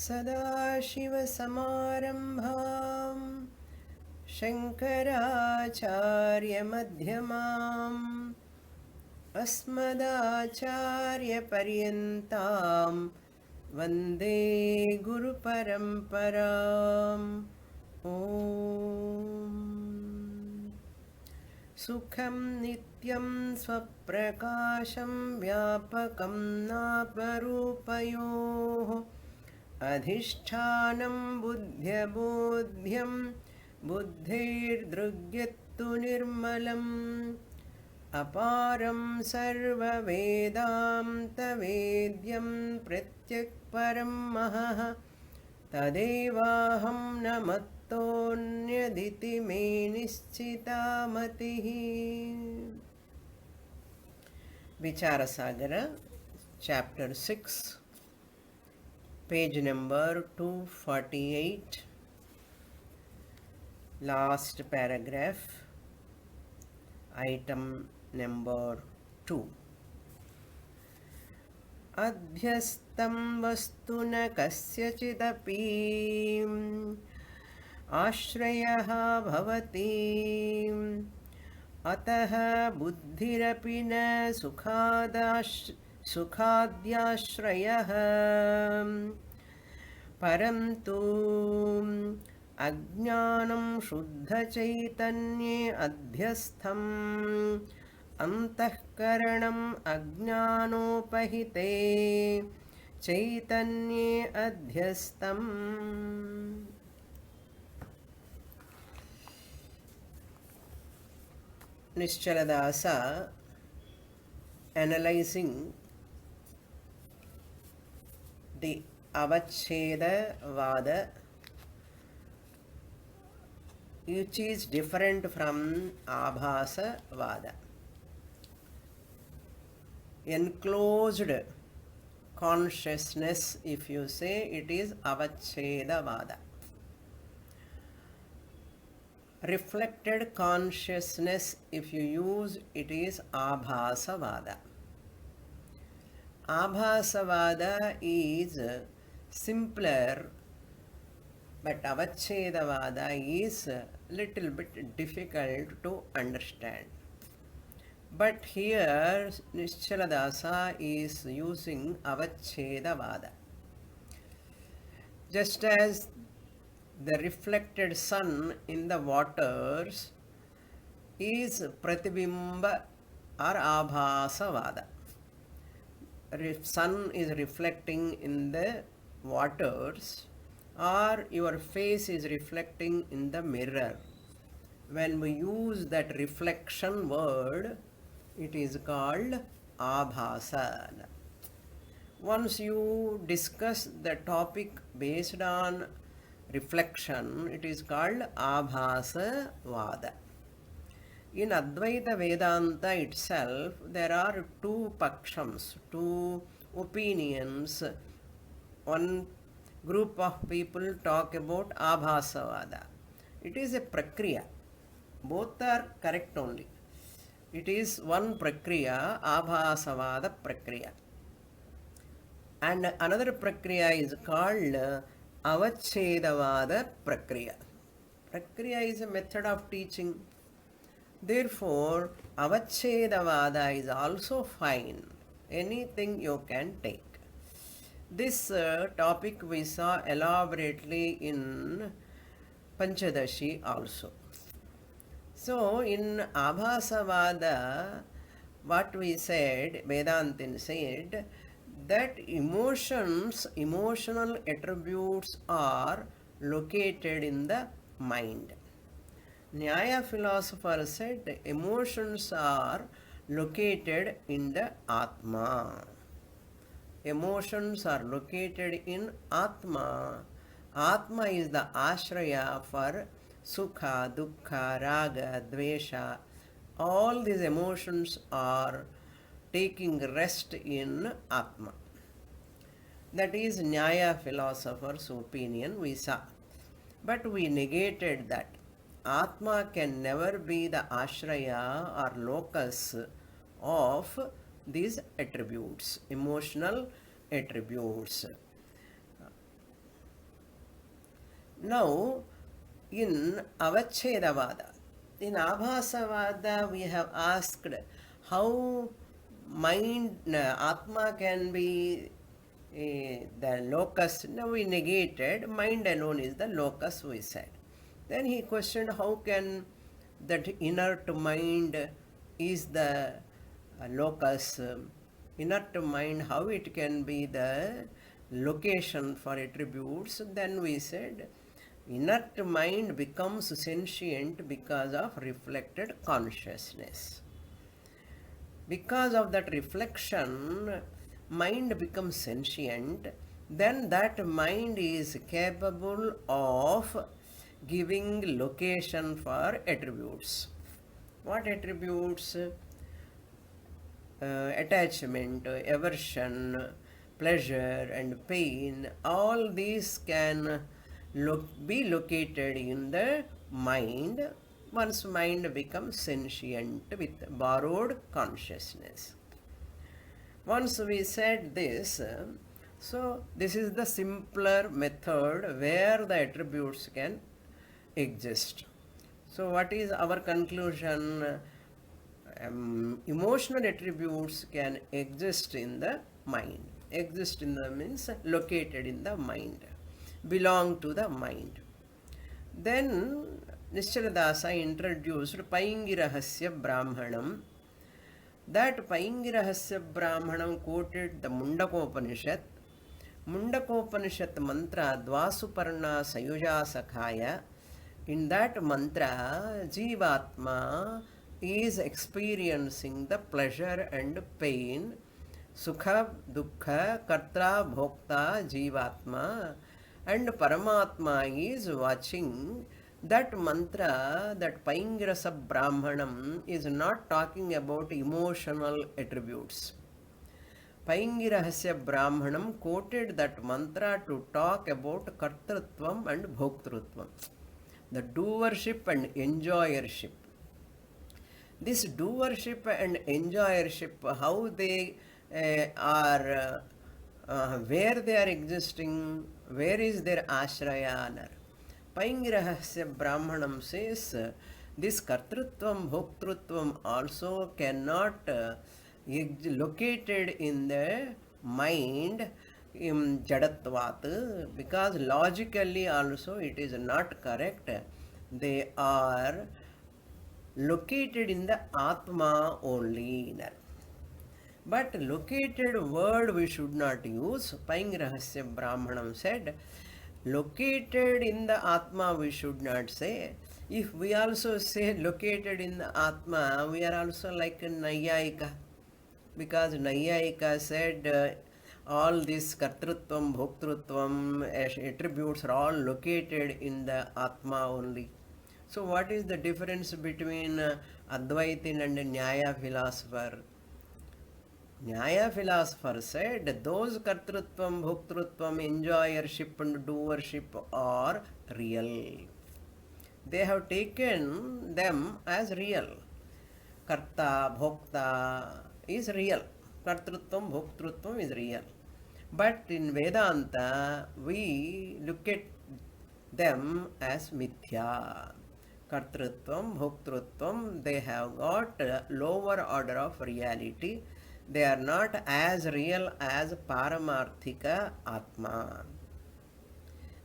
सदाशिवसमारम्भां शङ्कराचार्यमध्यमाम् अस्मदाचार्यपर्यन्तां वन्दे गुरुपरम्पराम् ॐ सुखं नित्यं स्वप्रकाशं व्यापकं नापरूपयोः अधिष्ठानं बुद्ध्यबोध्यं बुद्धेर्दृग्यत्तु निर्मलम् अपारं सर्ववेदान्तवेद्यं प्रत्यक्परं महः तदेवाहं न मत्तोऽन्यदिति मे निश्चिता मतिः. Vichara Sagara, chapter 6, page number 248, last paragraph, item number 2. अध्यस्तं वस्तु न कस्यचिदपि आश्रयः भवति अतः बुद्धिरपि न सुखाद्याश्रयः परन्तु अज्ञानं शुद्धचैतन्ये अध्यस्थम् अंतःकरणम् अज्ञानोपहिते चैतन्ये अध्यस्तम्. Nischaladasa analyzing the avacheda vada, which is different from abhasa vada. Enclosed consciousness, if you say, it is avacheda vada. Reflected consciousness, if you use, it is abhasa vada. Abhasa vada is simpler, but avacheda vada is little bit difficult to understand. But here Nischaladasa is using avacheda vada. Just as the reflected sun in the waters is pratibimba or abhasa vada. Sun is reflecting in the waters, or your face is reflecting in the mirror. When we use that reflection word, it is called abhasa. Once you discuss the topic based on reflection, it is called abhasa vada. In Advaita Vedanta itself, there are two pakshams, two opinions. One group of people talk about abhasa vada. It is a prakriya. Both are correct only. It is one prakriya, abhasavada prakriya. And another prakriya is called avachedavada prakriya. Prakriya is a method of teaching. Therefore, avachedavada is also fine. Anything you can take. This topic we saw elaborately in Panchadashi also. So, in Abhasavada, what we said, Vedantin said, that emotional attributes are located in the mind. Nyaya philosopher said emotions are located in the Atma. Emotions are located in Atma. Atma is the ashraya for Sukha, Dukkha, Raga, Dvesha. All these emotions are taking rest in Atma. That is Nyaya philosopher's opinion we saw. But we negated that. Atma can never be the ashraya or locus of these attributes, emotional attributes. Now, in Avachedavada, in Abhasavada, we have asked how mind, Atma can be the locus. Now we negated, mind alone is the locus, we said. Then he questioned how can that inert mind is the locus, inert mind, how it can be the location for attributes. Then we said inert mind becomes sentient because of reflected consciousness. Because of that reflection, mind becomes sentient, then that mind is capable of giving location for attributes. What attributes? Attachment, aversion, pleasure, and pain, all these can be located in the mind once mind becomes sentient with borrowed consciousness. Once we said this, so this is the simpler method where the attributes can exist. So what is our conclusion? Emotional attributes can exist in the mind. Exist in the means located in the mind, belong to the mind. Then Nischaladasa introduced Paingirahasya Brahmanam. That Paingirahasya Brahmanam quoted the Mundakopanishad. Mundakopanishad mantra Dvasuparna Sayuja Sakhaya. In that mantra, Jivatma is experiencing the pleasure and pain, Sukha, Dukkha, Kartra, Bhokta, Jivatma, and Paramatma is watching. That mantra, that Paingirasa Brahmanam, is not talking about emotional attributes. Paingirahasya Brahmanam quoted that mantra to talk about Kartrutvam and Bhoktrutvam, the doership and enjoyership. This doership and enjoyership, how they are, where they are existing, where is their ashraya? Paingirahasya Brahmanam says this Kartrutvam, Bhoktrutvam also cannot located in the mind in Jadatvat, because logically also it is not correct. They are located in the Atma only. But located word we should not use. Paingirahasya Brahmanam said, located in the Atma we should not say. If we also say located in the Atma, we are also like a Nayayika. Because Nayayika said all these Kartrutvam, Bhoktrutvam attributes are all located in the Atma only. So what is the difference between Advaitin and Nyaya philosopher? Nyaya philosopher said those Kartrutvam, Bhoktrutvam, enjoyership and doership are real. They have taken them as real. Karta, Bhokta is real. Kartrutvam, Bhoktrutvam is real. But in Vedanta, we look at them as mithya. Kartrutvam, Bhoktrutvam, they have got a lower order of reality. They are not as real as Paramarthika Atma.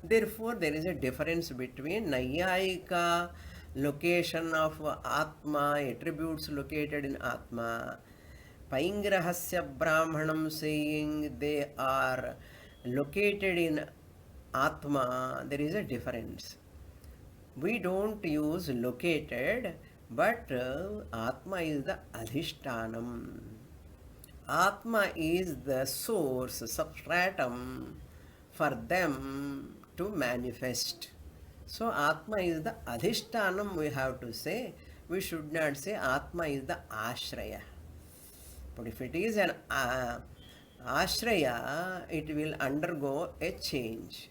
Therefore, there is a difference between Nayayika location of Atma, attributes located in Atma. Paingirahasya Brahmanam saying they are located in Atma, there is a difference. We don't use located, but Atma is the Adhishtanam. Atma is the source, substratum for them to manifest. So Atma is the Adhishtanam, we have to say. We should not say Atma is the Ashraya. But if it is an Ashraya, it will undergo a change.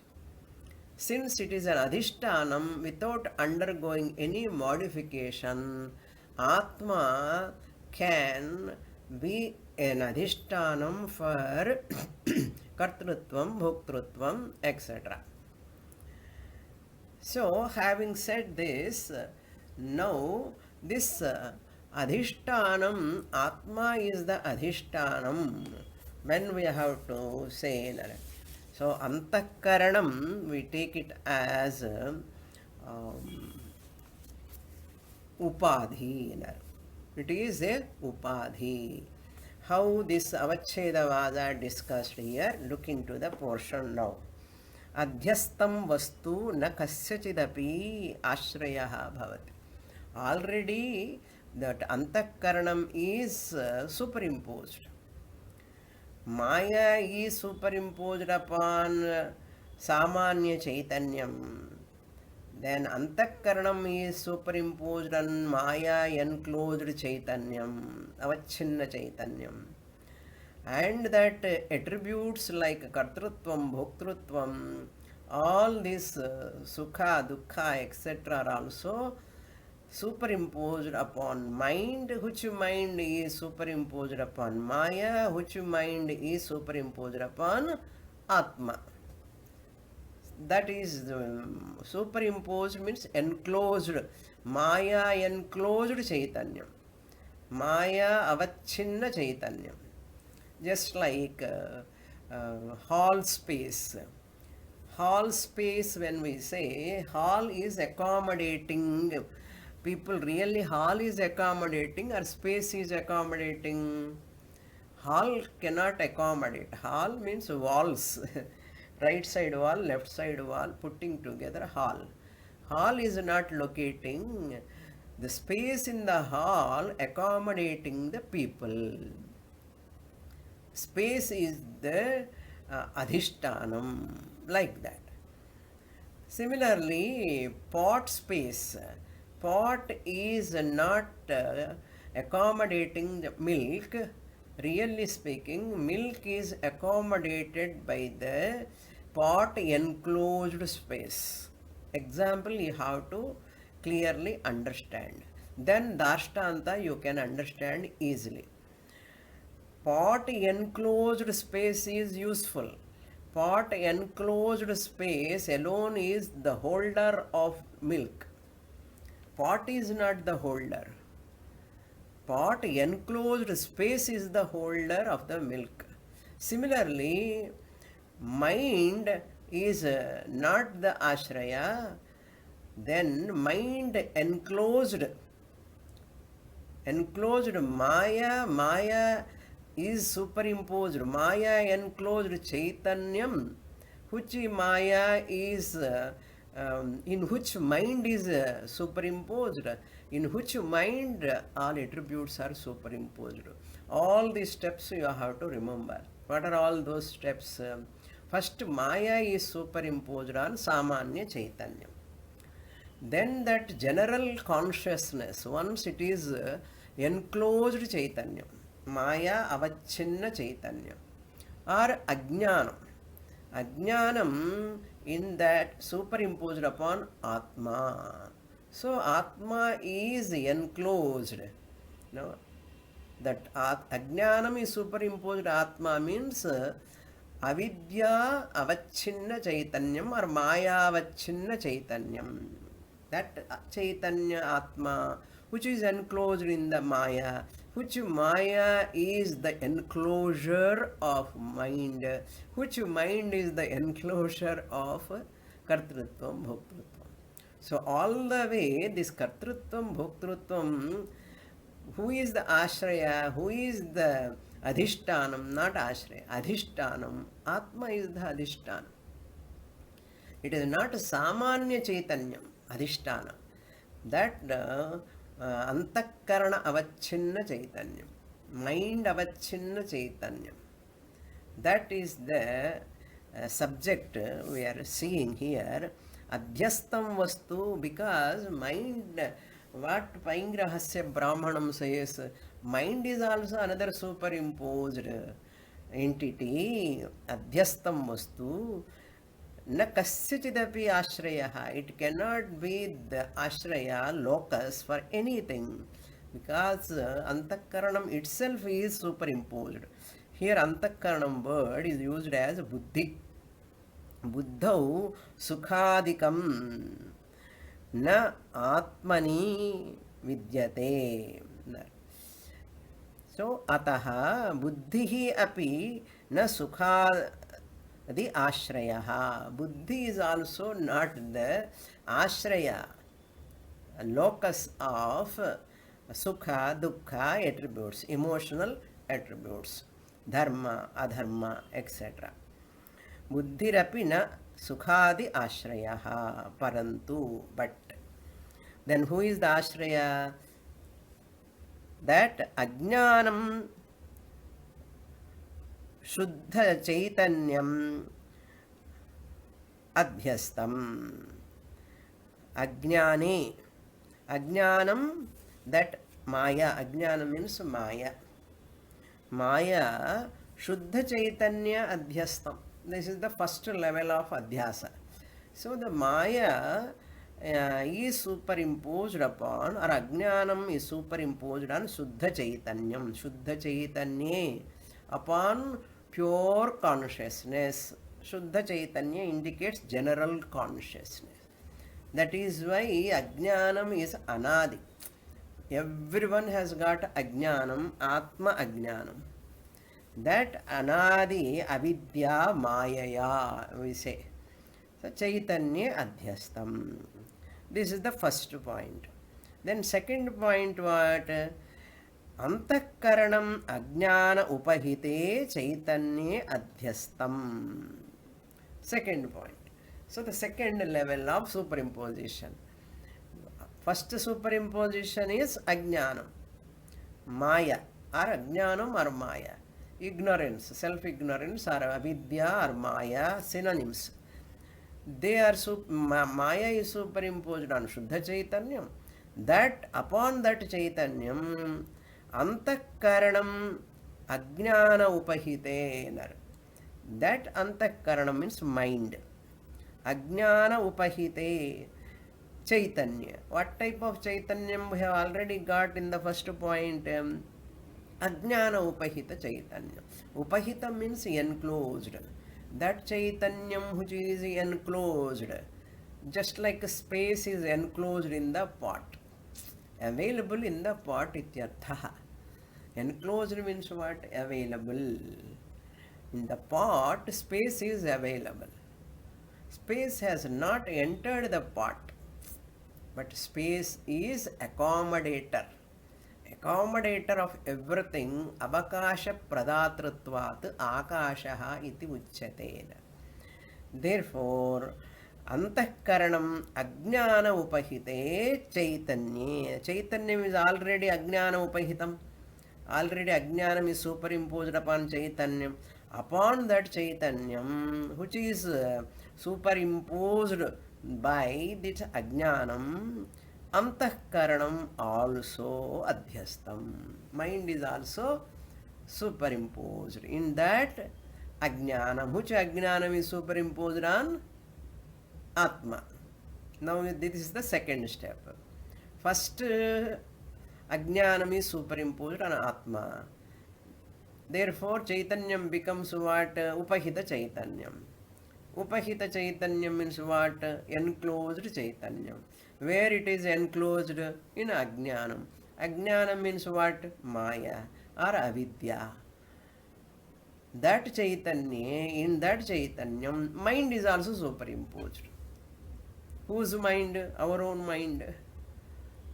Since it is an Adhishtanam, without undergoing any modification, Atma can be an Adhishtanam for Kartrutvam, Bhoktrutvam, etc. So, having said this, now this adhishtanam, Atma is the adhishtanam. When we have to say that. So, antakaranam, we take it as upadhi. It is a upadhi. How this avachedavada discussed here, look into the portion now. Adhyastam vastu na kasyachidapi ashrayah bhavati. Already that antakaranam is superimposed. Maya is superimposed upon samanya chaitanyam. Then antakaranam is superimposed on Maya enclosed chaitanyam, avachinna chaitanyam. And that attributes like kartrutvam, bhoktrutvam, all these sukha, dukkha, etc. are also superimposed upon mind, which mind is superimposed upon Maya, which mind is superimposed upon Atma. That is superimposed means enclosed. Maya enclosed chaitanyam. Maya avachinna chaitanyam. Just like hall space. Hall space, when we say hall is accommodating people, really hall is accommodating or space is accommodating? Hall cannot accommodate. Hall means walls. Right side wall, left side wall, putting together hall. Hall is not locating the space in the hall accommodating the people. Space is the adhishtanam, like that. Similarly, pot space. Pot is not accommodating the milk. Really speaking, milk is accommodated by the pot enclosed space. Example you have to clearly understand. Then Dashtanta you can understand easily. Pot enclosed space is useful. Pot enclosed space alone is the holder of milk. Pot is not the holder. Pot enclosed space is the holder of the milk. Similarly, mind is not the ashraya, then mind enclosed Maya is superimposed. Maya enclosed chaitanyam, which Maya is in which mind is superimposed, in which mind all attributes are superimposed. All these steps you have to remember. What are all those steps? First, Maya is superimposed on Samanya Chaitanya. Then that general consciousness, once it is enclosed Chaitanya, Maya avachinna Chaitanya, or Ajnanam. Ajnanam in that superimposed upon Atma. So Atma is enclosed. No, that Ajnanam is superimposed Atma means avidya avachinna chaitanyam or Maya avachinna chaitanyam. That Chaitanya Atma, which is enclosed in the Maya, which Maya is the enclosure of mind, which mind is the enclosure of Kartrutvam, Bhoktrutvam. So all the way this Kartrutvam, Bhoktrutvam, who is the Ashraya, who is the Adhishtanam, not Ashraya, Adhishtanam, Atma is the Adhishtanam. It is not Samanya Chaitanyam, Adhishtanam. That Antakarana avachinna chaitanyam, mind avachinna chaitanyam. That is the subject we are seeing here. Adhyastam vastu, because mind, what Paingrahasya Brahmanam says, mind is also another superimposed entity. Adhyastam vastu. Na kasyachidapi ashraya. It cannot be the ashraya, locus for anything, because antakaranam itself is superimposed. Here antakaranam word is used as buddhi. Buddhau sukhadikam. na atmani vidyate. So ataha buddhihi api na sukha the ashraya. Buddhi is also not the ashraya, locus of sukha, dukkha attributes, emotional attributes, dharma, adharma, etc. Buddhirapi na sukhadi ashraya parantu. But then who is the ashraya? That ajnanam shuddha chaitanyam adhyastam. Ajnane. Ajnanam, that maya. Ajnanam means maya. Maya shuddha chaitanya adhyastam. This is the first level of adhyasa. So the maya is superimposed upon, or ajnanam is superimposed on shuddha chaitanyam. Shuddha chaitanya upon pure consciousness. Shuddha chaitanya indicates general consciousness. That is why ajnanam is anadi. Everyone has got ajnanam, atma ajnanam. That anadi avidya mayaya, we say. So chaitanya adhyastam. This is the first point. Then second point, what? Antakaranam ajnana upahite chaitanya adhyastam. Second point. So the second level of superimposition. First superimposition is ajnanam, maya, or ajnanam or maya. Ignorance, self-ignorance, or avidya or maya, synonyms. They are maya is superimposed on Shuddha Chaitanyam. That upon that Chaitanyam, antakaranam ajnana upahite. That antakaranam means mind. Ajnana upahite chaitanya. What type of chaitanyam we have already got in the first point? Ajnana upahita chaitanya. Upahita means enclosed. That chaitanyam which is enclosed, just like a space is enclosed in the pot, available in the pot ityartha. Enclosed means what? Available. In the pot, space is available. Space has not entered the pot, but space is accommodator. Accommodator of everything. Avakasha pradatratvat akashaha iti uchyate. Therefore, antakaranam ajnana upahite chaitanya. Chaitanyam is already ajnana upahitam. Already ajnanam is superimposed upon chaitanyam. Upon that chaitanyam, which is superimposed by this ajnanam, antakaranam also adhyastam. Mind is also superimposed in that ajnanam. Which ajnanam is superimposed on? Atma. Now this is the second step. First ajnanam is superimposed on Atma. Therefore chaitanyam becomes what? Upahita chaitanyam. Upahita chaitanyam means what? Enclosed chaitanyam. Where it is enclosed? In ajnanam. Ajnanam means what? Maya or avidya. That chaitanya, in that chaitanyam, mind is also superimposed. Whose mind? Our own mind.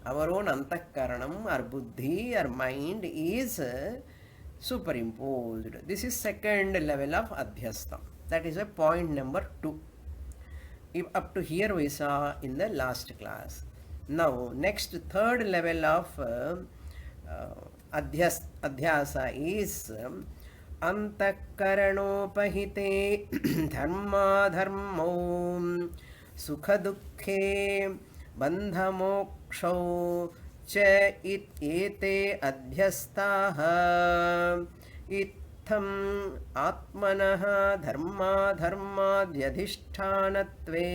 Our own antakaranam or buddhi or mind is superimposed. This is second level of adhyastam. That is a point number 2. Up to here we saw in the last class. Now next third level of adhyasa is antakaranopahite dharma dharmo sukha dukkhe bandha moksho cha ete adhyastah इत्थम् आत्मनः धर्माधर्माद्यधिष्ठानत्वे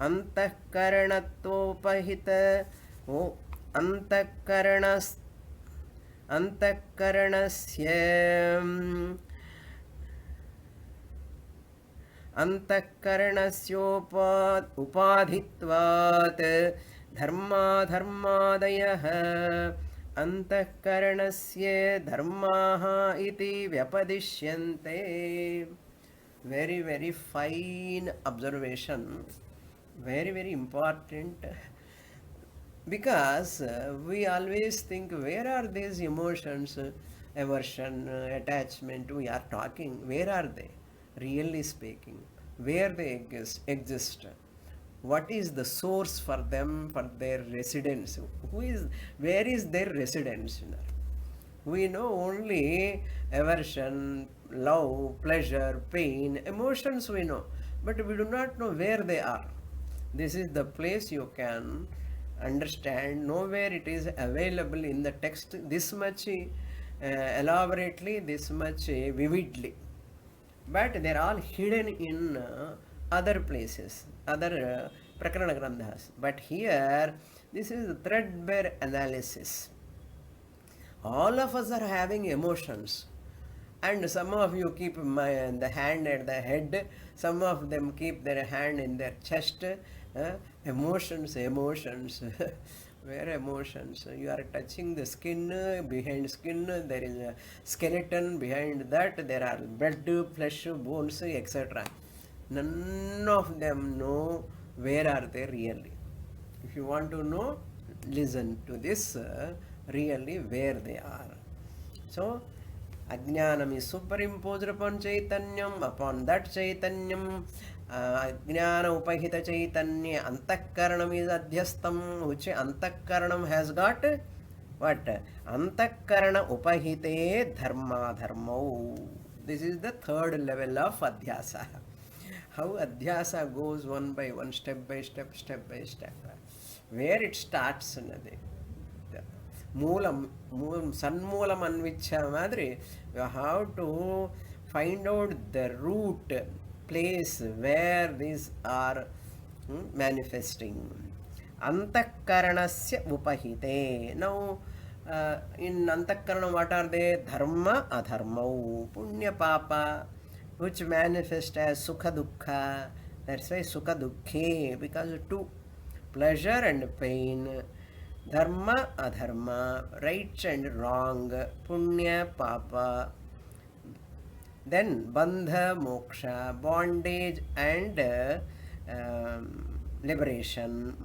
अन्तःकरणत्वोपहित अन्तःकरणस्य upadhitvat dharmadayah antakaranasya dharmaha iti vyapadishyante. Very, very fine observation, very, very important, because we always think, where are these emotions, aversion, attachment we are talking, where are they really speaking, where they exist, what is the source for them, for their residence, where is their residence? We know only aversion, love, pleasure, pain, emotions we know, but we do not know where they are. This is the place you can understand. Nowhere it is available in the text this much elaborately, this much vividly. But they are all hidden in other places, other Prakarana Grandhas. But here, this is threadbare analysis. All of us are having emotions, and some of you keep the hand at the head, some of them keep their hand in their chest. Emotions. Where emotions? You are touching the skin, behind skin there is a skeleton, behind that there are blood, flesh, bones, etc. None of them know where are they really. If you want to know, listen to this, really where they are. So, Ajnanam is superimposed upon Chaitanyam, upon that Chaitanyam, Ajnana Upahita Chaitanya, Antakaranam is Adhyastam, which Antakaranam has got what? Antakarana Upahite Dharma Dharmau. This is the third level of Adhyasa. How Adhyasa goes one by one, step by step, step by step. Where it starts, Moolam, Sanmoolam Anvicha Madri, you have to find out the root place where these are manifesting. Antakaranasya upahite. Now, in Antakarana, what are they? Dharma, adharma, punya, papa, which manifest as sukha dukkha. That's why sukha dukkhe, because two, pleasure and pain. Dharma, adharma, right and wrong, punya, papa. Then bandha, moksha, bondage and liberation,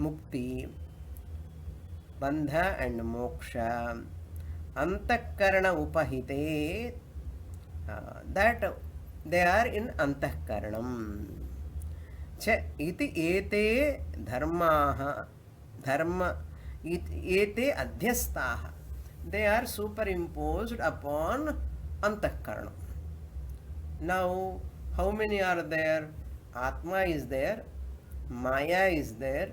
mukti. Bandha and moksha. Antakarana upahite, that they are in antakaranam. Cha iti ete dharmaha, dharma ete adhyastaha. They are superimposed upon antakaranam. Now, how many are there? Atma is there, Maya is there,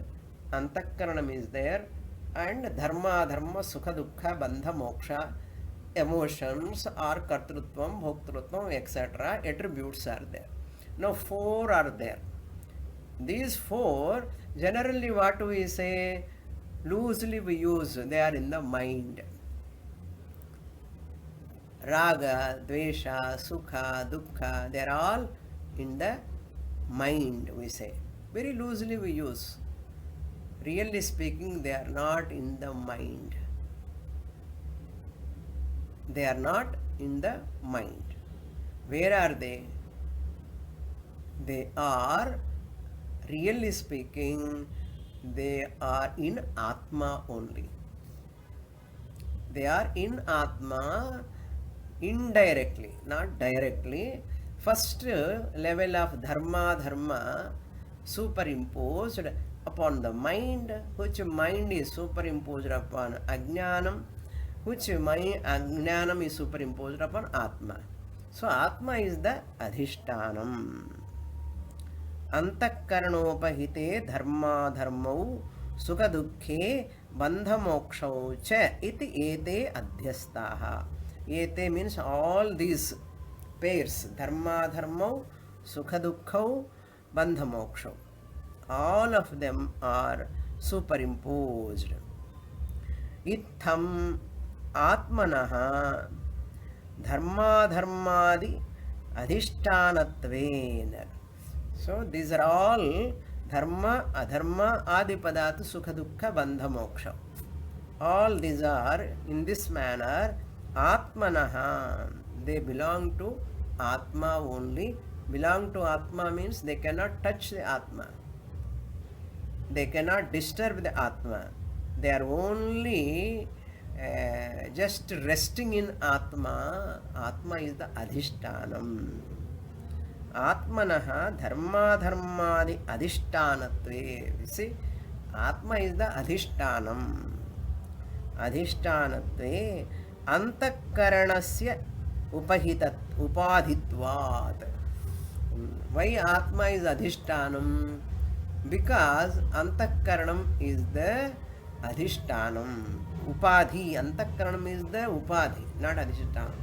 Antakaranam is there, and Dharma, Dharma, Sukha, Dukkha, Bandha, Moksha, emotions or Kartrutvam, Bhoktrutvam, etc. attributes are there. Now, four are there. These four, generally what we say, loosely we use, they are in the mind. Raga, Dvesha, Sukha, Dukkha, they are all in the mind, we say. Very loosely we use. Really speaking, they are not in the mind. They are not in the mind. Where are they? They are, really speaking, they are in Atma only. They are in Atma indirectly, not directly. First level of dharma superimposed upon the mind, which mind is superimposed upon ajnanam, which ajnanam is superimposed upon atma. So atma is the adhishtanam. Antakaranopahite dharma dharmau sukha dukkhe bandha mokshau cha iti ete adhyastaha. Ete means all these pairs, dharma dharmau, sukha dukkhau, bandha mokshau. All of them are superimposed. Itham atmanaha dharma dharmadi adhishtanatven. So these are all dharma, adharma, adipadatu, sukha, dukkha, bandha, moksha. All these are in this manner atmanaha. They belong to atma only. Belong to atma means they cannot touch the atma. They cannot disturb the atma. They are only just resting in atma. Atma is the adhishtanam. Atmanaha dharma dharmadi adhishtanatve. You see, atma is the adhishtanam. Adhishtanatve antakaranasya upadhitvat. Why atma is adhishtanam? Because antakaranam is the adhishtanam. Upadhi, antakaranam is the upadhi, not adhishtanam.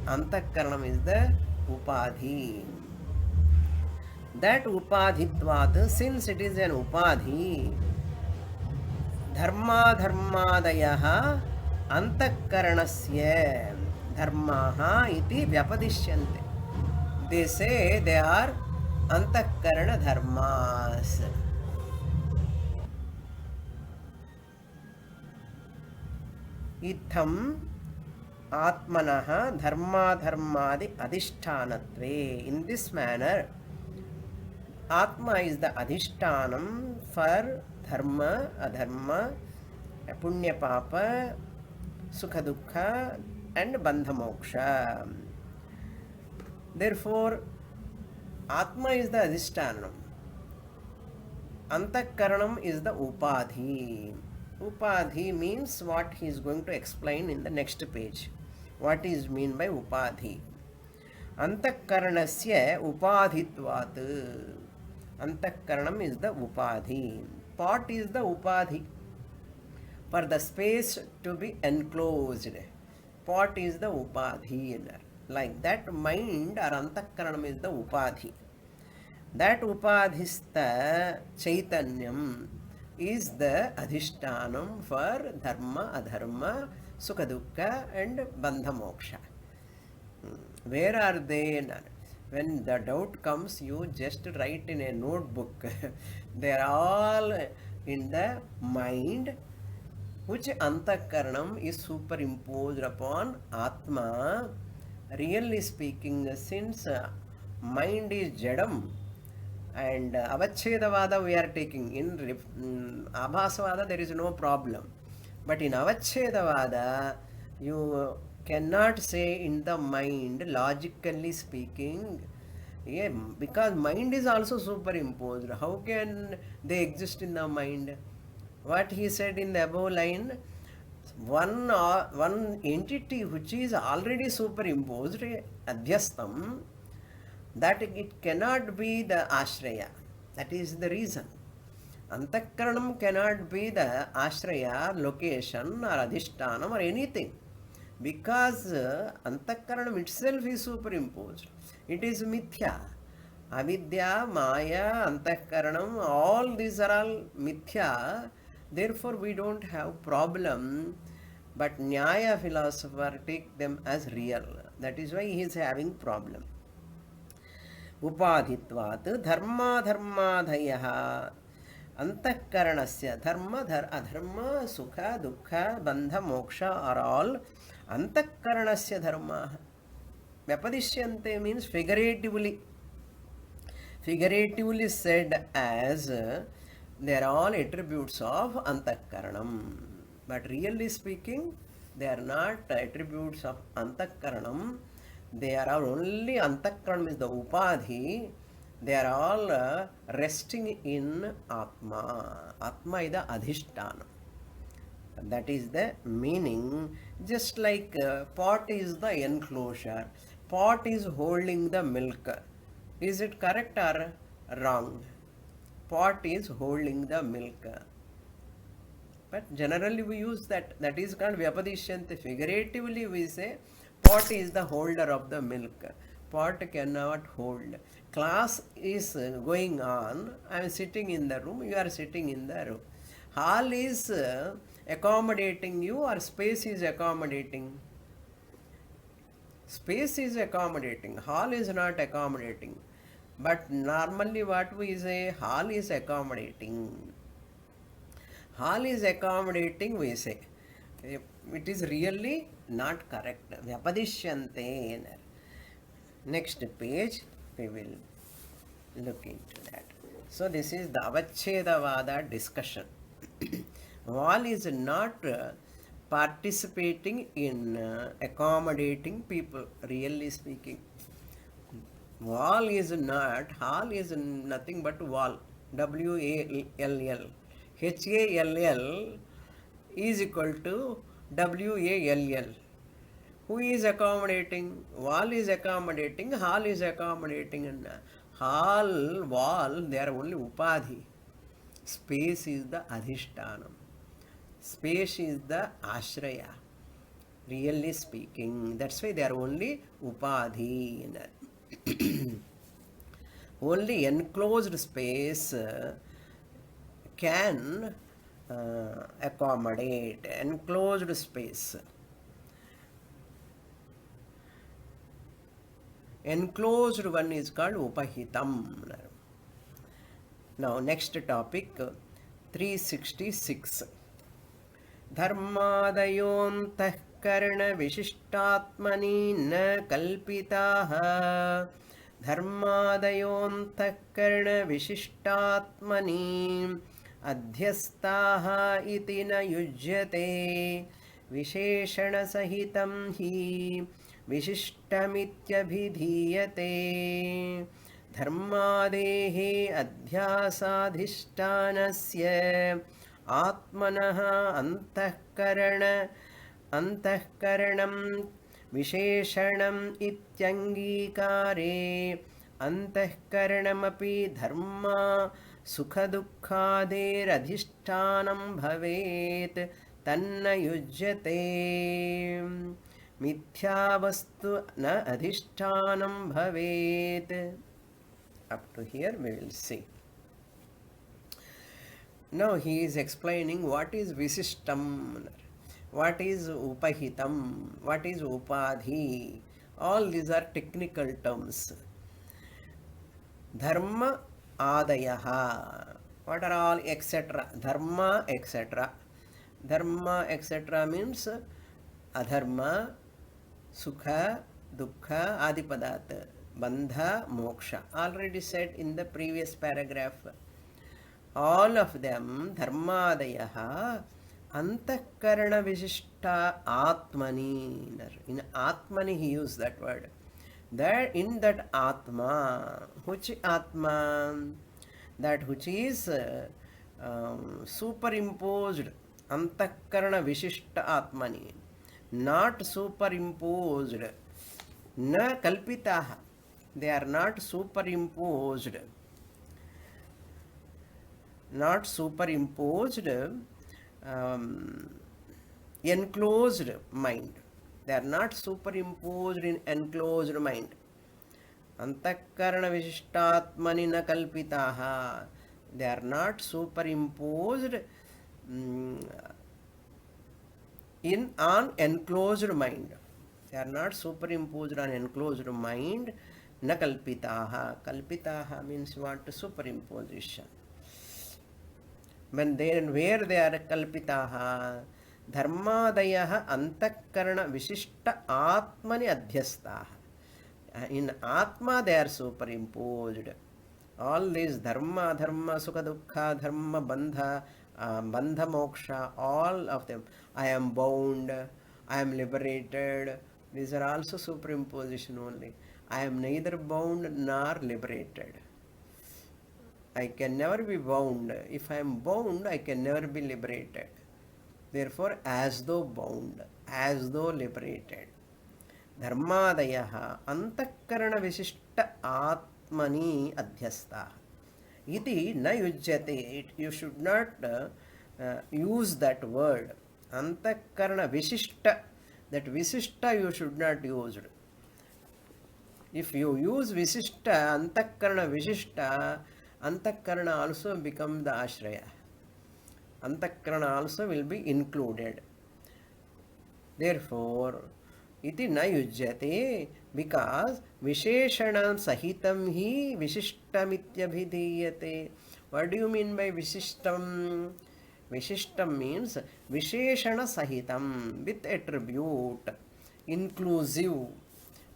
Antakaranam is the upadhi. That upadhitvat, since it is an upadhi, dharma dharmadayah antakaranasya dharmaha iti vyapadishyante. They say they are antakarana dharmas. Itham atmanaha dharma dharmadi adhishtanatve. In this manner, atma is the adhishtanam for dharma, adharma, punya papa, sukha dukkha and bandha moksha. Therefore, atma is the adhishtanam. Antakaranam is the upadhi. Upadhi means what he is going to explain in the next page. What is mean by upadhi? Antakaranasya upadhitvat. Antakaranam is the upadhi. Pot is the upadhi. For the space to be enclosed. Pot is the upadhi. Like that, mind or antakaranam is the upadhi. That upadhista chaitanyam is the adhishtanam for dharma, adharma, sukha dukkha and bandha moksha. Where are they? When the doubt comes, you just write in a notebook. They are all in the mind, which antakaranam is superimposed upon atma. Really speaking, since mind is jadam and avachedavada we are taking, in abhasavada there is no problem, but in avachedavada you cannot say in the mind, logically speaking, yeah, because mind is also superimposed. How can they exist in the mind? What he said in the above line, one entity which is already superimposed, adhyastam, that it cannot be the ashraya. That is the reason. Antakaranam cannot be the ashraya, location or adhishtanam or anything, because antakaranam itself is superimposed. It is mithya. Avidya, maya, antakaranam, all these are all mithya. Therefore, we don't have problem. But Nyaya philosopher take them as real. That is why he is having problem. Upadhitvat dharma dharmadhayaha antakaranasya dharma adharma sukha dukkha bandha moksha are all antakaranasya dharma. Vyapadishyante means figuratively. Figuratively said as they are all attributes of antakaranam. But really speaking, they are not attributes of antakaranam. They are only antakaranam is the upadhi. They are all resting in atma. Atma is the adhishtanam. That is the meaning. Just like pot is the enclosure. Pot is holding the milk. Is it correct or wrong? Pot is holding the milk. But generally we use that. That is called vyapadishyante. Figuratively we say pot is the holder of the milk. Pot cannot hold. Class is going on. I am sitting in the room. You are sitting in the room. Hall is accommodating you or space is accommodating? Space is accommodating. Hall is not accommodating. But normally what we say, hall is accommodating. Hall is accommodating, we say. It is really not correct. Vyapadishyante. Next page, we will look into that. So this is the Avachedavada discussion. Wall is not participating in accommodating people, really speaking. Wall is not, hall is nothing but wall. W-A-L-L. H-A-L-L is equal to W-A-L-L. Who is accommodating? Wall is accommodating, hall is accommodating. And hall, wall, they are only upadhi. Space is the adhishtanam. Space is the ashraya. Really speaking, that's why they are only upadhi. Only enclosed space can accommodate. Enclosed space. Enclosed one is called upahitam. Now next topic, 366. Dharmadayonta karna vishistatmani na kalpitaha. Dharmadayonta karna vishistatmani adhyastaha iti na yujyate visheshana sahitam hi विशिष्टमित्यभिधीयते धर्मादेः अध्यासाधिष्ठानस्य आत्मनः अंतःकरणं विशेषणम् इत्यङ्गीकारे अंतःकरणमपि धर्मा सुखदुःखादेरधिष्ठानं भवेत् तन्न युज्यते मिथ्यावस्तु न अधिष्ठानं भवेत्. Up to here we will see. Now he is explaining what is visishtam, what is upahitam, what is upadhi. All these are technical terms. Dharma adayaha. What are all etc.? Dharma etc. Dharma etc. means adharma, sukha, dukkha, adipadat, bandha, moksha. Already said in the previous paragraph. All of them, dharmadayaha, antakarana vishishta atmani. In atmani he used that word. That in that atma, which atma? That which is superimposed, antakarana vishishta atmani. Not superimposed, na kalpitaha. They are not superimposed. Not superimposed, enclosed mind. They are not superimposed in enclosed mind. Antakarana vishishtatmani na kalpitaha. They are not superimposed on enclosed mind. They are not superimposed on enclosed mind. Na kalpitaha. Kalpitaha means what? Superimposition. When they, where they are kalpitaha? Dharmadayaha antakarana vishishta atmani adhyastaha. In atma they are superimposed. All these dharma, dharma, sukha, dukkha, dharma, bandha, bandha, moksha, all of them. I am bound, I am liberated. These are also superimposition only. I am neither bound nor liberated. I can never be bound. If I am bound, I can never be liberated. Therefore, as though bound, as though liberated. Dharmadayaha antakarana vishishta atmani adhyastha. Iti na yujyate. You should not use that word. Antakarana vishishta. That vishishta you should not use. If you use vishishta, antakarana vishishta, antakarana also become the ashraya. Antakarana also will be included. Therefore, iti na yujyate, because Visheshanam sahitam hi vishishtamityabhidiyate. What do you mean by Visishtam? Visishtam means Visheshana Sahitam, with attribute, inclusive.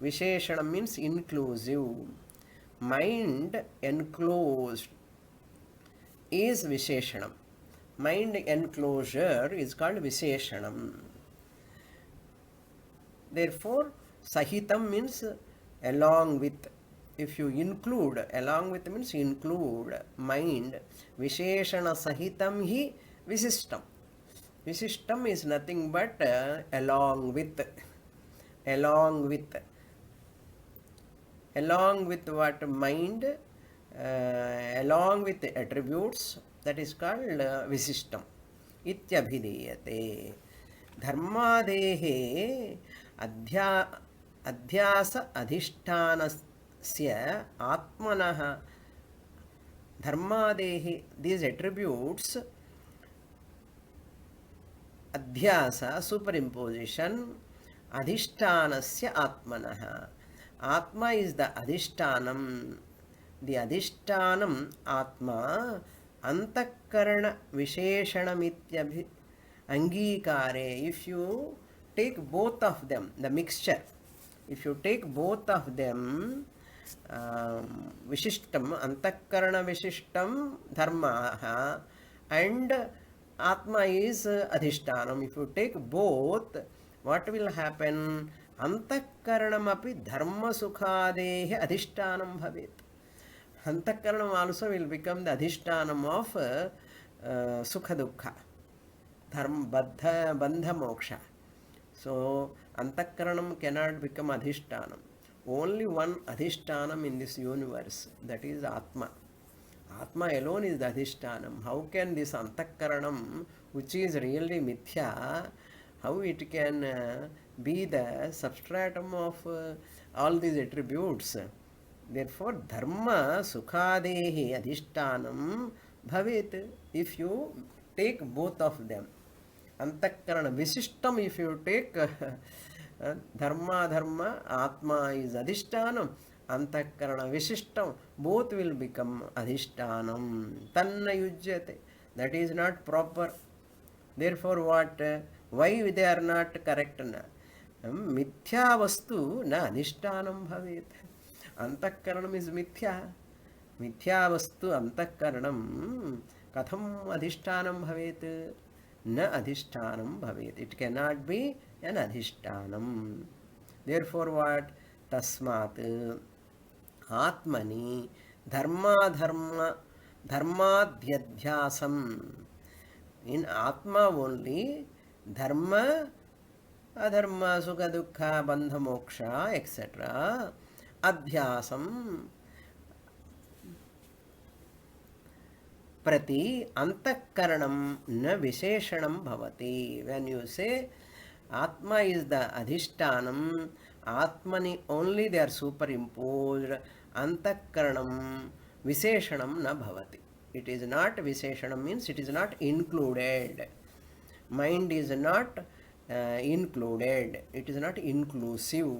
Visheshana means inclusive. Mind enclosed is Visheshanam. Mind enclosure is called Visheshanam. Therefore, Sahitam means along with. If you include, along with means include, mind, Visheshana Sahitam hi Visishtam. Visishtam is nothing but along with. Along with. Along with what? Mind, along with the attributes, that is called Visishtam. Ityabhidiyate. Dharmadehe adhyasa adhishtanasya atmanaha. Dharmadehi, these attributes, adhyasa, superimposition, adhishtanasya atmanaha. Atma is the adhishtanam. The adhishtanam, Atma, antakarana visheshanamityabhi angikare. If you take both of them, the mixture, if you take both of them, Vishishtam, antakarana Vishishtam dharma, and Atma is adhishtanam. If you take both, what will happen? Antakaranam api dharma sukhadehe adhishtanam bhavet. Antakaranam also will become the adhishtanam of sukha dukkha, dharma bandha moksha. So antakaranam cannot become adhishtanam. Only one adhishtanam in this universe, that is Atma. Atma alone is the adhishtanam. How can this antakaranam, which is really mithya, how it can be the substratum of all these attributes? Therefore, dharma sukhadehi adhishtanam bhavet. If you take both of them, antakarana visishtam, if you take dharma, Atma is adhishtanam, antakarana visishtam, both will become adhishtanam. Tanna yujyate. That is not proper. Therefore, what? Why they are not correct? Mithya vastu na adhishtanam bhavet. Antakaranam is mithya. Mithya vastu antakaranam katham adhishtanam bhavet. Na adhishtanam bhavet. It cannot be an adhishtanam. Therefore, what? Tasmat Atmani dharmadhyadhyasam. In Atma only, dharma, adharma, sukha dukkha, bandha moksha, etc. Adhyasam prati antakaranam na visheshanam bhavati. When you say Atma is the adhishtanam, Atmani only they are superimposed, antakaranam visheshanam na bhavati. It is not visheshanam, means it is not included. Mind is not included. It is not inclusive.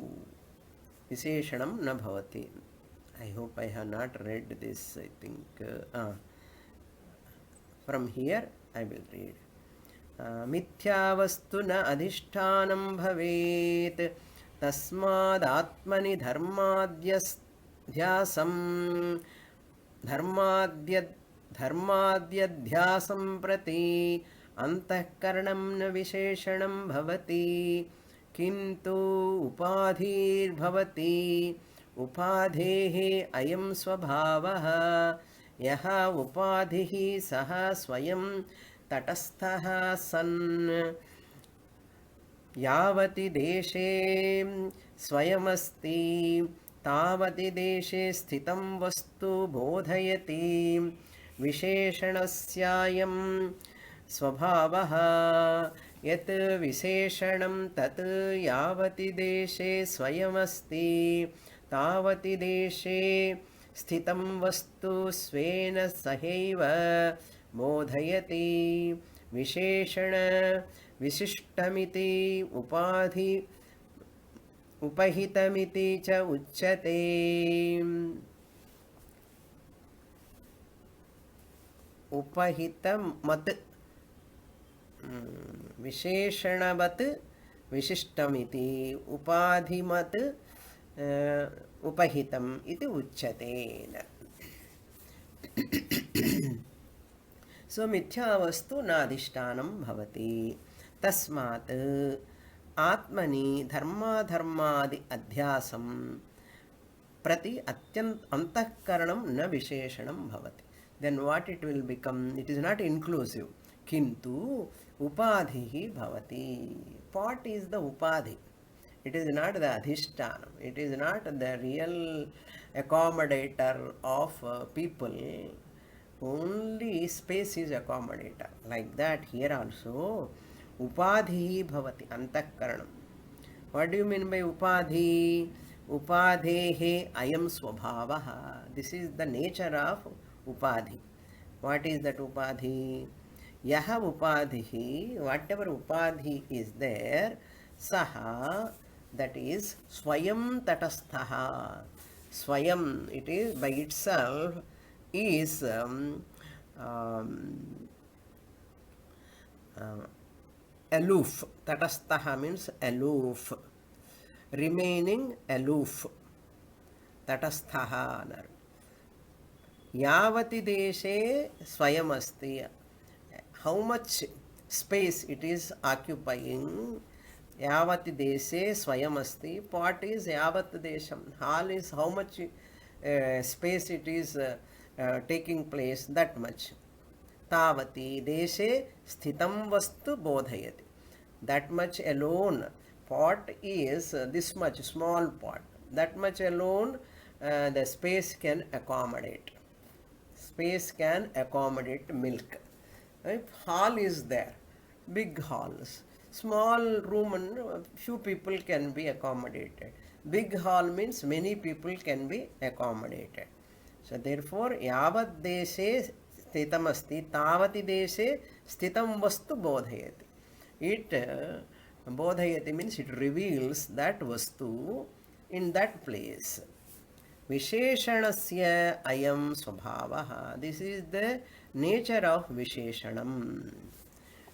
Visheshanam na bhavati. I hope I have not read this. I think from here I will read. Mithya vastu na adhishtanam bhavet tasmad atmani dharmadhyasam dharmadhyadhyasam prati antakaranam na visheshanam bhavati kintu upadhir bhavati upadhehe ayam swabhavaha yaha upadhihi saha swayam tatasthaha san yavati deshe swayamasti tavati deshe sthitam vastu bodhayati visheshanasyaayam swabhavaha yat visheshanam tat yavati deshe swayamasti tavati deshe sthitam vastu svena sahaiva bodhayati visheshana visishtamiti उपहितमिति च उच्यते. उपहितमत् विशेषणवत् विशिष्टमिति उपाधिमत् उपहितम् इति उच्यते. सो मिथ्यावस्तु नाधिष्ठानं भवति. तस्मात् आत्मनि धर्माधर्मादि अध्यासं प्रति अंतःकरणं न विशेषणं भवति. Then what it will become? It is not inclusive. Kintu upadhihi bhavati. What is the upadhi? It is not the adhishtanam. It is not the real accommodator of people. Only space is accommodator. Like that here also upadhihi bhavati antakaranam. What do you mean by upadhi? Upadhehe ayam swabhavaha. This is the nature of upadhi. What is that upadhi? Yaha upadhihi, whatever upadhi is there, saha, that is swayam tatasthaha. Swayam, it is by itself, is aloof. Tatasthaha means aloof, remaining aloof. Tatasthaha. Yavati deshe swayam asti. How much space it is occupying. Yavati deshe swayam asti. What is yavat desham? Hall is how much space it is taking place, that much. Tavati deshe sthitam vastu bodhayati. That much alone. Pot is this much, small pot. That much alone the space can accommodate. Space can accommodate milk. Right? Hall is there, big halls. Small room and few people can be accommodated. Big hall means many people can be accommodated. So therefore, yavat deshe sthitam asti, tavati deshe sthitam vastu bodhayati. It bodhayati means it reveals that vastu in that place. Visheshanasya ayam swabhavaha. This is the nature of Visheshanam.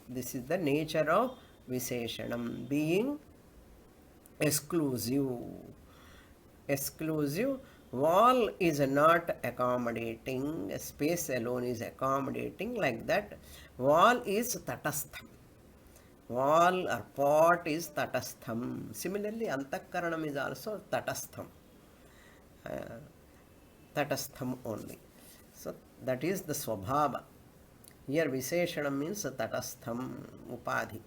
This is the nature of Visheshanam, being exclusive. Exclusive. Wall is not accommodating, space alone is accommodating. Like that, wall is tatastham. Wall or pot is tatastham. Similarly, antakaranam is also tatastham. Tatastham only. So that is the swabhava. Here Visheshanam means tatastham upadhi.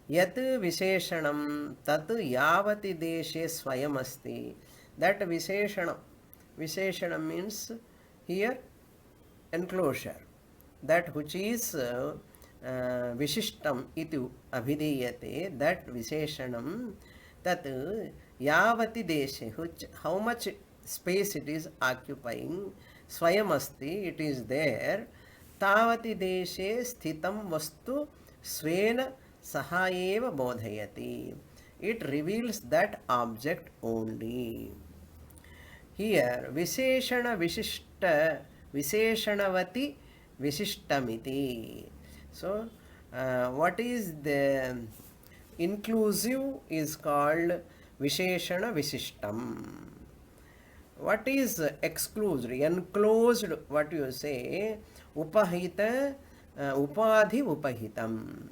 Yat Visheshanam tat yavati deshe swayam asti. That Visheshanam. Visheshanam means here enclosure. That which is Vishishtam itu abhideyate. That Visheshanam tat yavati deshe, which how much space it is occupying, swayam asti, it is there, tavati deshe sthitam vastu svena sahaeva bodhayati. It reveals that object only. Here visheshana vishishta visheshanavati vishishtamiti. So what is the inclusive is called Visheshana Visishtam. What is exclusive? Enclosed, what you say? Upahita, upadhi upahitam.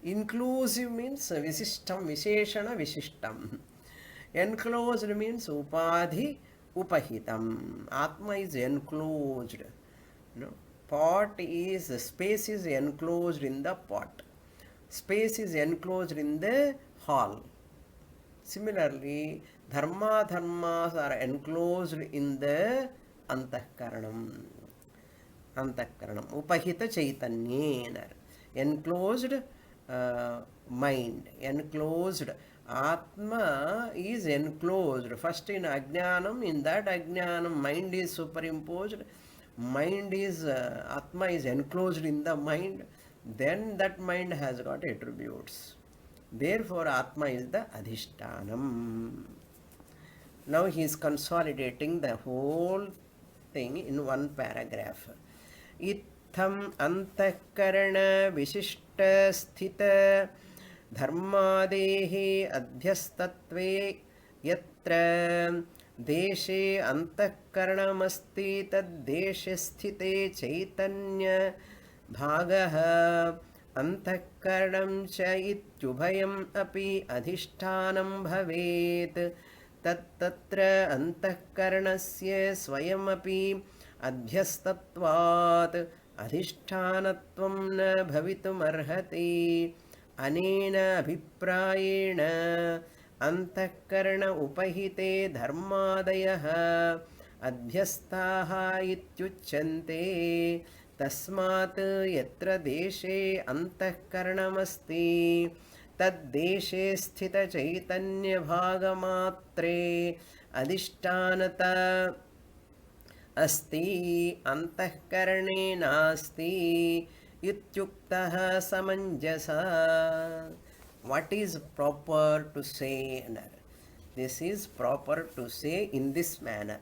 Inclusive means Visishtam, Visheshana Visishtam. Enclosed means upadhi upahitam. Atma is enclosed. No? Pot is, space is enclosed in the pot. Space is enclosed in the hall. Similarly, dharmas are enclosed in the antakaranam. Antakaranam. Upahita chaitanyena. Enclosed mind. Enclosed. Atma is enclosed. First in ajnanam, in that ajnanam mind is superimposed. Mind is, Atma is enclosed in the mind. Then that mind has got attributes. Therefore, Atma is the Adhishtanam. Now he is consolidating the whole thing in one paragraph. Itham antakarana vishishta sthita dharmadehi adhyastatve yatra deshe antakaranamasti tad deshe sthite chaitanya bhagah antakaranam cha ityubhayam api adhishtanam bhavet तत्तत्र अंतःकरणस्य स्वयमपि अध्यस्तत्वात् अधिष्ठानत्वं न भवितुमर्हति अनेन अभिप्रायेण अंतःकरण उपहिते धर्मादयः अध्यस्ताः इत्युच्यन्ते तस्मात् यत्र देशे अंतःकरणमस्ति तद्देशे स्थित चैतन्य भागमात्रे अधिष्ठानता अस्ति अंतःकरणे नास्ति इत्युक्तः समञ्जसा. What is proper to say? This is proper to say in this manner.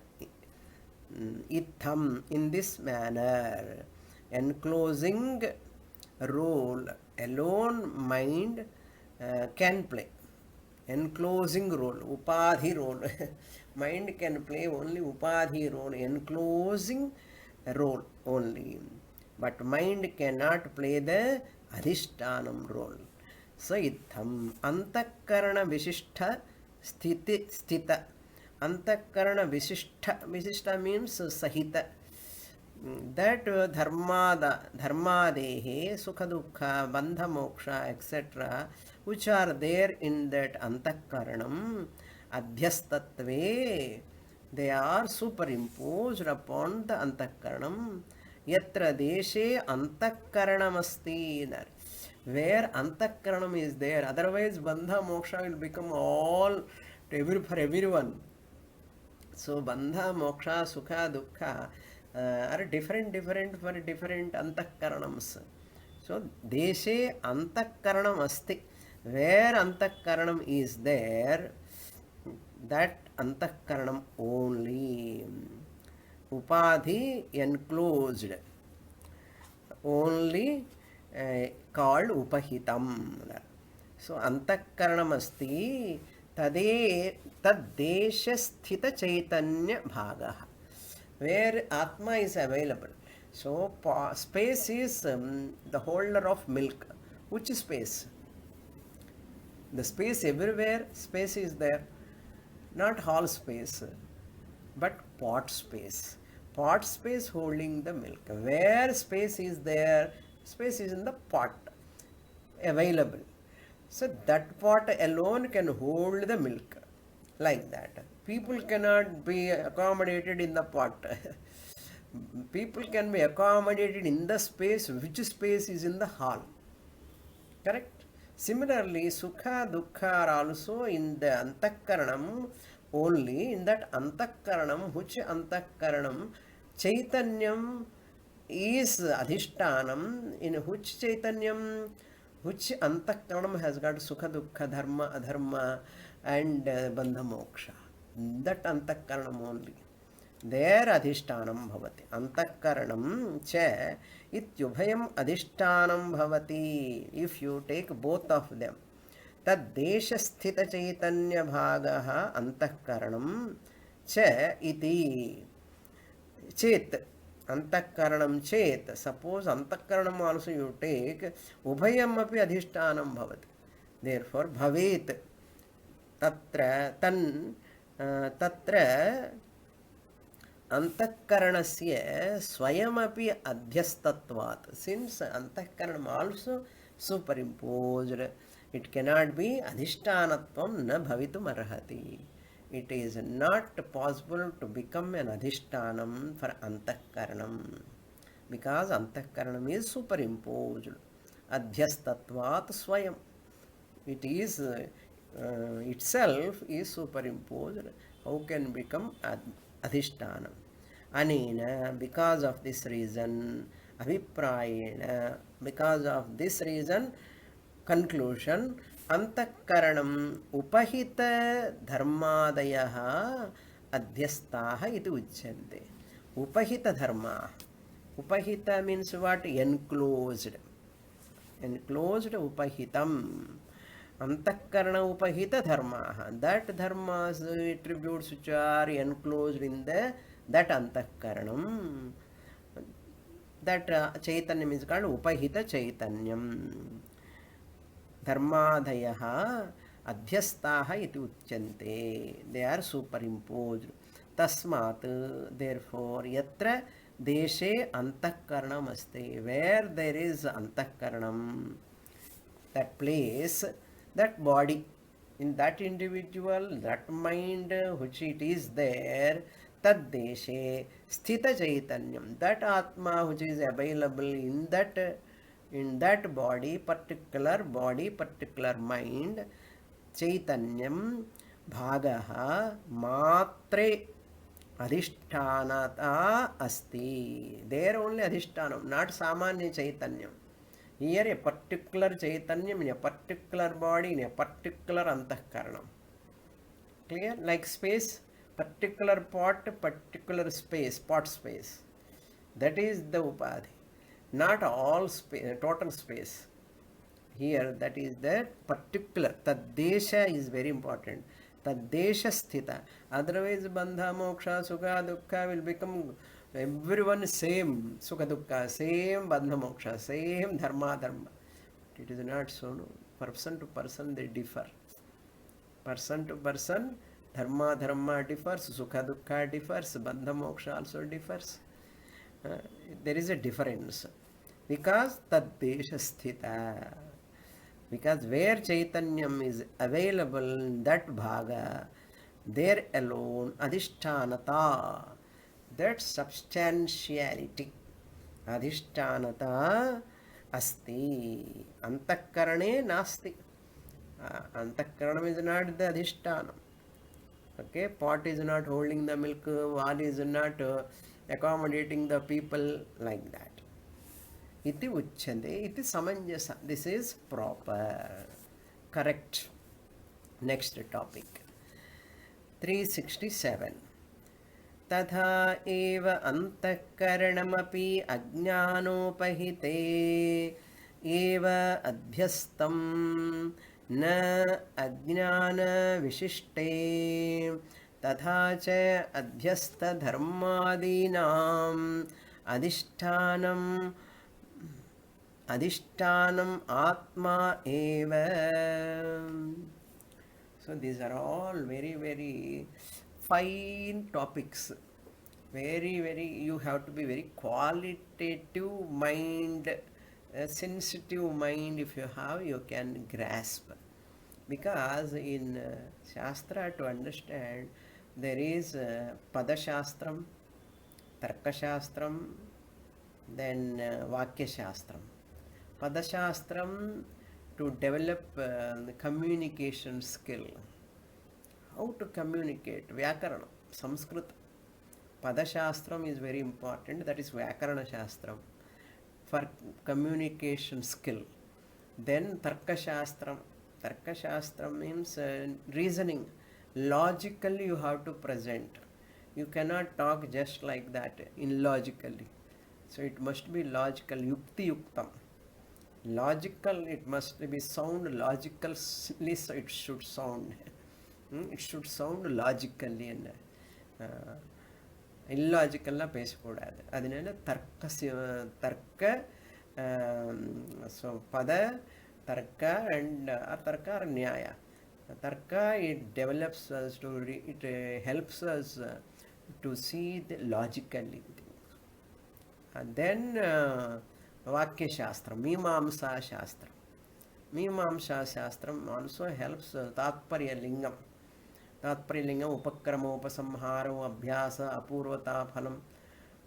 Itham, in this manner. Enclosing role alone mind can play. Enclosing role, upadhi role. Mind can play only upadhi role, enclosing role only. But mind cannot play the adhishtanam role. So itham antakarana vishishta sthita. Antakarana vishishta means sahita. That dharmadehe, sukha dukkha, bandha moksha, etc., which are there in that antakaranam, adhyastatve, they are superimposed upon the antakaranam. Yatra deshe antakaranam asti, where antakaranam is there. Otherwise, bandha moksha will become all for everyone. So, bandha moksha, sukha dukkha are different for different antakaranams. So, deshe antakaranam asti. Where antakaranam is there, that antakaranam only. Upadhi enclosed, only called upahitam. So, antakaranam asti tade taddesha sthita chaitanya bhagaha, where Atma is available. So, space is the holder of milk. Which space? The space everywhere, space is there. Not hall space, but pot space. Pot space holding the milk. Where space is there, space is in the pot available. So, that pot alone can hold the milk. Like that. People cannot be accommodated in the pot. People can be accommodated in the space. Which space is in the hall? Correct? Similarly, sukha, dukkha are also in the antakaranam only. In that antakaranam, which antakaranam, chaitanyam is adhishtanam. In which chaitanyam, which antakaranam has got sukha, dukkha, dharma, adharma and bandha moksha. That antakaranam only. There adhishtanam bhavati. Antakaranam cha ityubhayam adhishtanam bhavati. If you take both of them, tad desha sthita chaitanya bhagaha antakaranam cha iti. Chet. Antakaranam chet. Suppose antakaranam also you take, ubhayam api adhishtanam bhavati. Therefore, bhavet. Tatra tan tatra antakaranasya swayamapi adhyastatvat. Since antakaranam also superimposed, it cannot be adhishtanatvam na bhavitum arhati. It is not possible to become an adhishtanam for antakaranam, because antakaranam is superimposed. Adhyastatvat swayam. It is itself is superimposed. How can become adhishtanam? Anena, because of this reason, abhiprayena, because of this reason, conclusion, antakaranam upahita dharmadayah adhyastah iti uchyante. Upahita dharma. Upahita means what? Enclosed. Enclosed upahitam. Antakarana upahita dharma. That dharmas, attributes which are enclosed in the that antakaranam. That chaitanyam is called upahita chaitanyam. Dharmadayah adhyastaha iti uchyante. They are superimposed. Tasmat, therefore, yatra deshe antakaranam asti. Where there is antakaranam, that place, that body, in that individual, that mind which it is there, tad deshe sthita chaitanyam, that atma which is available in that body, particular mind, chaitanyam bhagaha matre adhishtanata asti. There only adhishtanam, not samanya chaitanyam. Here a particular chaitanyam in a particular body, in a particular antakaranam. Clear? Like space, particular pot, particular space, pot space. That is the upadhi. Not all space, total space. Here that is the particular. Taddesha is very important. Taddesha sthita. Otherwise bandha, moksha, sukha, dukkha will become everyone same. Sukha, dukkha, same bandha, moksha, same dharma. It is not so. No. Person to person they differ. Person to person, dharma differs, sukha, dukkha differs, bandha, moksha also differs. There is a difference. Because taddesha sthita. Because where chaitanyam is available in that bhaga, there alone adhishtanata, that substantiality, adhishtanata asti. Antakarane nasti. Antakaranam is not the adhishtanam. Okay, pot is not holding the milk, wall is not accommodating the people, like that. Iti uchyante, iti samanjasa. This is proper, correct. Next topic. 367. Tatha eva antakaranamapi ajnanopahite eva adhyastam na ajnana vishishte tatha cha adhyasta dharmadinam adhishtanam atma eva. So these are all very, very fine topics. Very, you have to be very qualitative mind, sensitive mind. If you have, you can grasp. Because in Shastra, to understand, there is Pada Shastram, Tarka Shastram, then Vakya Shastram. Pada Shastram to develop the communication skill. How to communicate? Vyakarana, Sanskrit. Pada Shastram is very important. That is Vyakarana Shastram for communication skill. Then Tarka Shastram. Tarka Shastram means reasoning. Logically you have to present. You cannot talk just like that, illogically. So it must be logical, yukti yuktam. Logical, it must be sound logically, so it should sound. It should sound logically. Illogical பேசக்கூடாது. அதனால தர்க்க so pada, tarka and atarka or nyaya. Tarka, it develops us to, it helps us to see the logically. And then Vakya Shastram, Mimamsa Shastram. Mimamsa Shastram also helps Tatparya Lingam. Tatparya Lingam, Upakrama, Upasamharo, Abhyasa, Apurvata Phalam,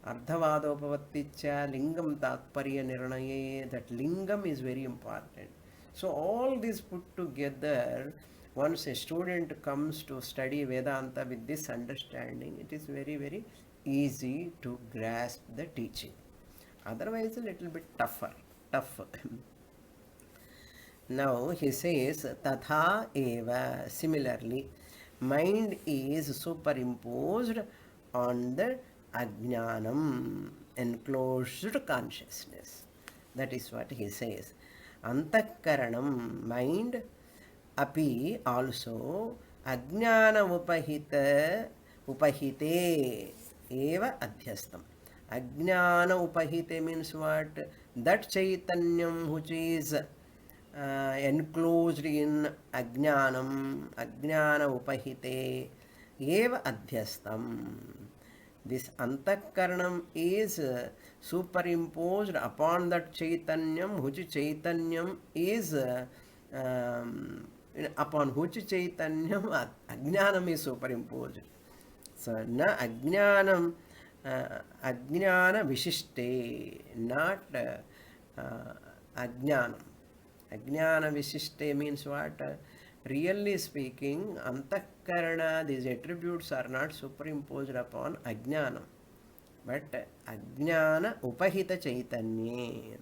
Ardhavadopavaticha, Lingam Tatparya Niranaye. That Lingam is very important. So all this put together, once a student comes to study Vedanta with this understanding, it is very, very easy to grasp the teaching. Otherwise, a little bit tough. Now he says tatha eva. Similarly, mind is superimposed on the ajnanam, enclosed consciousness. That is what he says. Antakaranam, mind, api also ajnana upahite eva adhyastam. Ajnana upahite means what? That chaitanyam which is enclosed in ajnanam, ajnana upahite eva adhyastam. This antakaranam is superimposed upon that chaitanyam, which chaitanyam is upon which chaitanyam ajnanam is superimposed. So, na ajnanam, ajnana vishishte, not ajnanam. Ajnana vishishte means what? Really speaking, antakarana, these attributes are not superimposed upon ajnanam, but ajnana upahita chaitanye.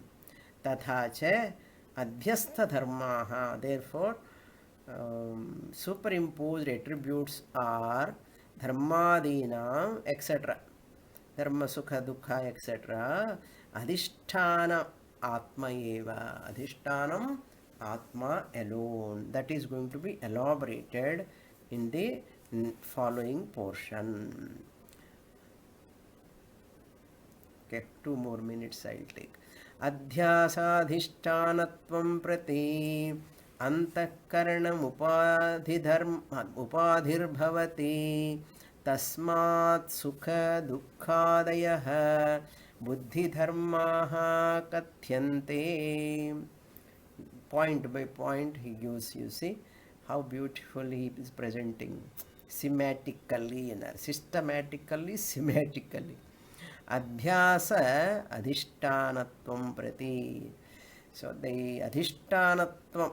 Tatha cha adhyastha dharmaha. Therefore, superimposed attributes are dharmadinam, etc. Dharma, sukha, dukha, etc. Adhisthana atma eva. Adhishtanam atma alone. That is going to be elaborated in the following portion. Okay, 2 more minutes I'll take. Adhyasadhishtanatvam prati antakaranam upadhirbhavati tasmat sukha dukkadayah buddhidharmaha kathyante. Point by point he gives, you see how beautifully he is presenting systematically, adhyasa adhishtanatvam prati. So the adhishtanatvam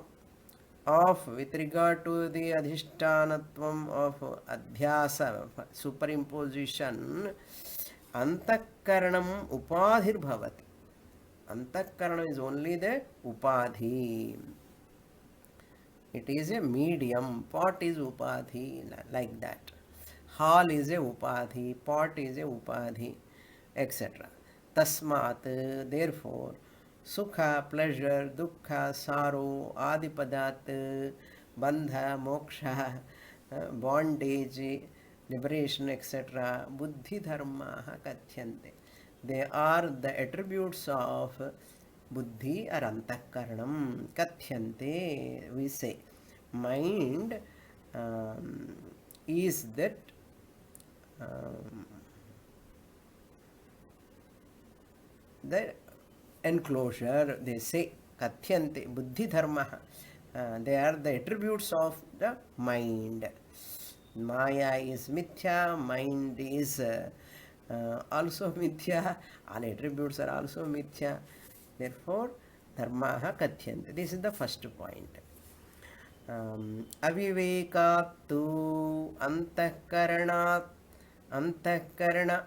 of, with regard to the adhishtanatvam of adhyasa, superimposition, antakaranam upadhir bhavati. Antakaranam is only the upadhi. It is a medium. Pot is upadhi, like that. Hall is a upadhi, pot is a upadhi, etc. Tasmat, therefore, sukha, pleasure, dukkha, sorrow, adipadat, bandha, moksha, bondage, liberation, etc. Buddhi dharmaha kathyante. They are the attributes of buddhi or antakaranam. Kathyante, we say. Mind is that the enclosure, they say. Kathyante, buddhi dharma. They are the attributes of the mind. Maya is mithya, mind is also mithya, all attributes are also mithya. Therefore, dharmaha kathyante. This is the first point. Avivekatu antakaranat antakarana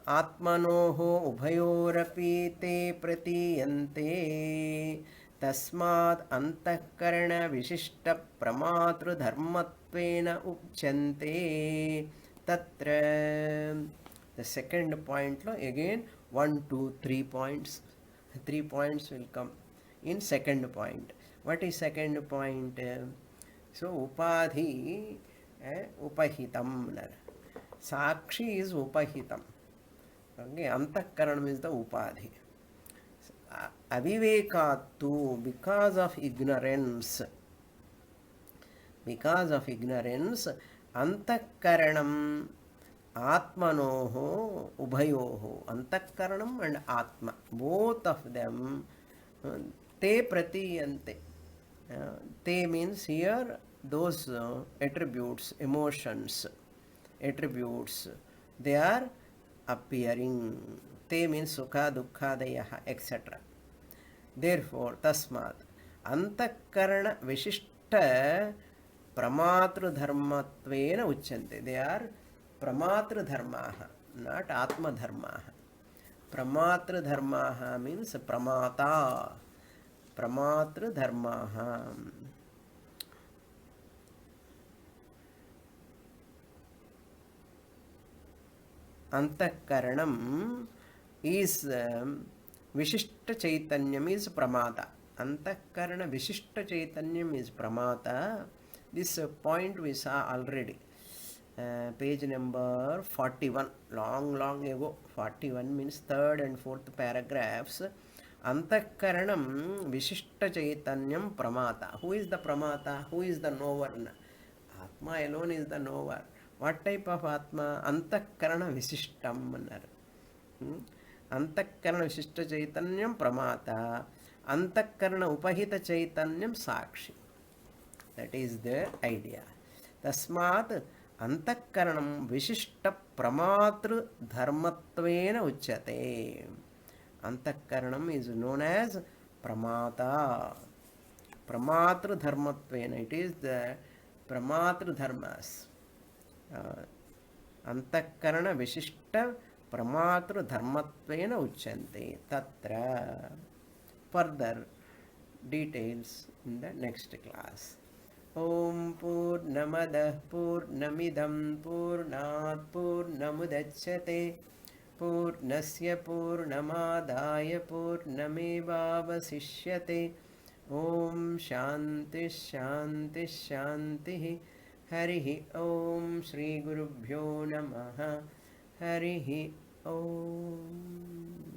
atmanoho ubhayorapi te pratiyante tasmat antakarana vishishta pramatru dharmatvena uchyante tatra. The second point, again 1, 2, 3 points. 3 points will come in second point. What is second point? So upadhi upahitam. Sakshi is upahitam. Okay, antakaranam is the upadhi. Avivekatu, because of ignorance, antakaranam atmanoho ubhayoho, antakaranam and atma, both of them, te pratiyante. Te means here those attributes, emotions, attributes, they are appearing. Te means sukha, dukkha, dayaha, etc. Therefore, tasmat, antakarana vishishta pramatru dharmatvena uchyante. They are pramatru dharmaha, not atma dharmaha. Pramatru dharmaha means pramata. प्रमातृधर्माः. Antakaranam is Vishishta Chaitanyam is Pramata. Antakarana Vishishta Chaitanyam is Pramata. This point we saw already. Page number 41, long ago. 41 means third and fourth paragraphs. Antakaranam Vishishta Chaitanyam Pramata. Who is the Pramata? Who is the knower? Atma alone is the knower. What type of Atma? Antakarana Visishtam annaru. Antakarana Vishishta Chaitanyam Pramata. Antakarana Upahita Chaitanyam Sakshi. That is the idea. Tasmat Antakaranam Vishishta Pramatru Dharmatvena Uchyate. Antakaranam is known as Pramata. Pramatru Dharmatvena. It is the Pramatru Dharmas. Antakarana Vishishta Pramatru Dharmatvena Uchyante. Tatra. Further details in the next class. Om Purnamadah Purnamidam Purnat Purnamudachyate Purnasya Purnamadaya Purnamevavasishyate. Om Shanti Shanti Shanti. Harihi Om Shri Gurubhyo Namaha. Harihi Om.